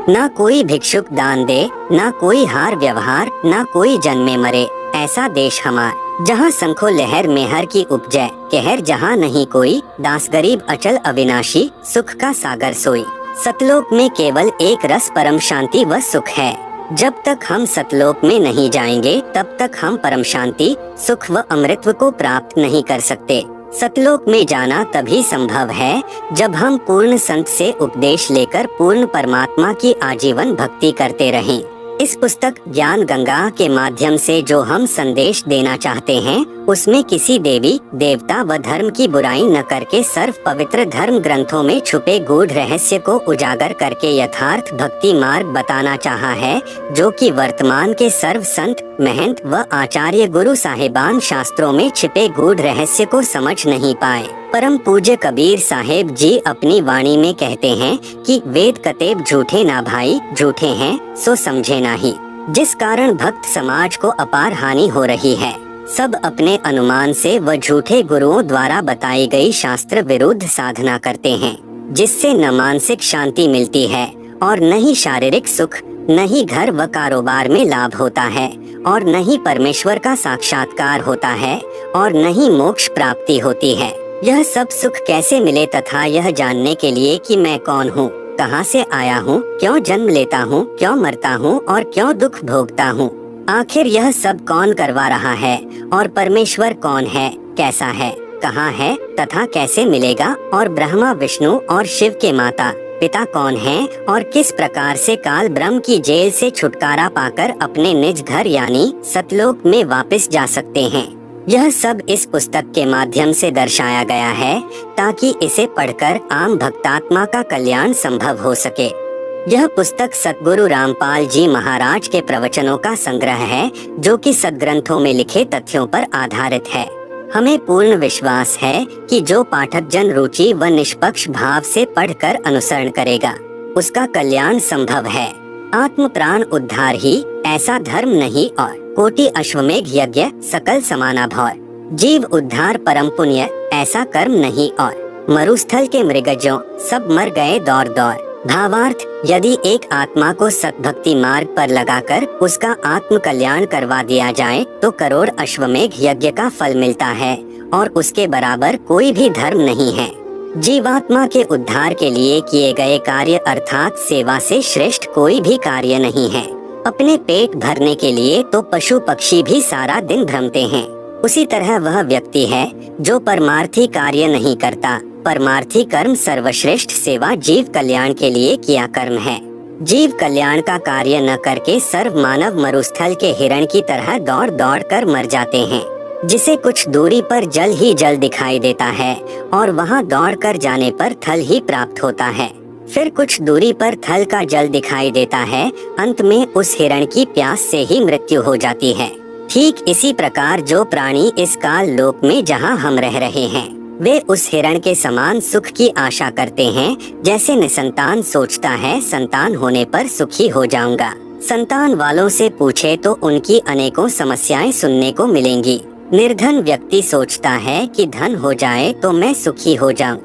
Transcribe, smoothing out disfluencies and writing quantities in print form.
ना कोई भिक्षुक दान दे, ना कोई हार व्यवहार, ना कोई जन्मे मरे, ऐसा देश हमार। जहाँ शंखो लहर मेहर की उपजय, कहर जहाँ नहीं कोई, दास गरीब अचल अविनाशी, सुख का सागर सोई। सतलोक में केवल एक रस परम शांति व सुख है। जब तक हम सतलोक में नहीं जाएंगे तब तक हम परम शांति, सुख व अमृतत्व को प्राप्त नहीं कर सकते। सतलोक में जाना तभी संभव है जब हम पूर्ण संत से उपदेश लेकर पूर्ण परमात्मा की आजीवन भक्ति करते रहें। इस पुस्तक ज्ञान गंगा के माध्यम से जो हम संदेश देना चाहते हैं, उसमें किसी देवी देवता व धर्म की बुराई न करके सर्व पवित्र धर्म ग्रंथों में छुपे गूढ़ रहस्य को उजागर करके यथार्थ भक्ति मार्ग बताना चाहा है, जो कि वर्तमान के सर्व संत महंत व आचार्य गुरु साहिबान शास्त्रों में छिपे गूढ़ रहस्य को समझ नहीं पाए। परम पूज्य कबीर साहेब जी अपनी वाणी में कहते हैं कि वेद कतेब झूठे ना भाई, झूठे हैं सो समझे नाही। जिस कारण भक्त समाज को अपार हानि हो रही है। सब अपने अनुमान से व झूठे गुरुओं द्वारा बताई गई शास्त्र विरुद्ध साधना करते हैं, जिससे न मानसिक शांति मिलती है और न ही शारीरिक सुख, न ही घर व कारोबार में लाभ होता है, और न ही परमेश्वर का साक्षात्कार होता है, और न ही मोक्ष प्राप्ति होती है। यह सब सुख कैसे मिले तथा यह जानने के लिए कि मैं कौन हूँ, कहाँ से आया हूँ, क्यों जन्म लेता हूँ, क्यों मरता हूँ और क्यों दुख भोगता हूँ, आखिर यह सब कौन करवा रहा है, और परमेश्वर कौन है, कैसा है, कहाँ है तथा कैसे मिलेगा, और ब्रह्मा विष्णु और शिव के माता पिता कौन हैं, और किस प्रकार से काल ब्रह्म की जेल से छुटकारा पाकर अपने निज घर यानी सतलोक में वापस जा सकते हैं। यह सब इस पुस्तक के माध्यम से दर्शाया गया है, ताकि इसे पढ़कर आम भक्तात्मा का कल्याण संभव हो सके। यह पुस्तक सतगुरु रामपाल जी महाराज के प्रवचनों का संग्रह है, जो कि सदग्रंथों में लिखे तथ्यों पर आधारित है। हमें पूर्ण विश्वास है कि जो पाठक जन रुचि व निष्पक्ष भाव से पढ़कर अनुसरण करेगा, उसका कल्याण संभव है। आत्म प्राण उद्धार ही ऐसा धर्म नहीं और कोटि अश्वमेघ यज्ञ सकल समाना भौर। जीव उद्धार परम पुण्य ऐसा कर्म नहीं और मरुस्थल के मृगजों सब मर गए दौड़ दौड़। भावार्थ, यदि एक आत्मा को सतभक्ति मार्ग पर लगाकर उसका आत्म कल्याण करवा दिया जाए तो करोड़ अश्वमेघ यज्ञ का फल मिलता है, और उसके बराबर कोई भी धर्म नहीं है। जीवात्मा के उद्धार के लिए किए गए कार्य अर्थात सेवा से श्रेष्ठ कोई भी कार्य नहीं है। अपने पेट भरने के लिए तो पशु पक्षी भी सारा दिन भ्रमते हैं, उसी तरह वह व्यक्ति है जो परमार्थी कार्य नहीं करता। परमार्थी कर्म सर्वश्रेष्ठ सेवा जीव कल्याण के लिए किया कर्म है। जीव कल्याण का कार्य न करके सर्व मानव मरुस्थल के हिरण की तरह दौड़ दौड़ कर मर जाते हैं, जिसे कुछ दूरी पर जल ही जल दिखाई देता है और वहां दौड़ कर जाने पर थल ही प्राप्त होता है। फिर कुछ दूरी पर थल का जल दिखाई देता है, अंत में उस हिरण की प्यास से ही मृत्यु हो जाती है। ठीक इसी प्रकार जो प्राणी इस काल लोक में जहाँ हम रह रहे हैं, वे उस हिरण के समान सुख की आशा करते हैं, जैसे निसंतान सोचता है संतान होने पर सुखी हो जाऊंगा। संतान वालों से पूछे तो उनकी अनेकों समस्याएं सुनने को मिलेंगी। निर्धन व्यक्ति सोचता है कि धन हो जाए तो मैं सुखी हो जाऊं।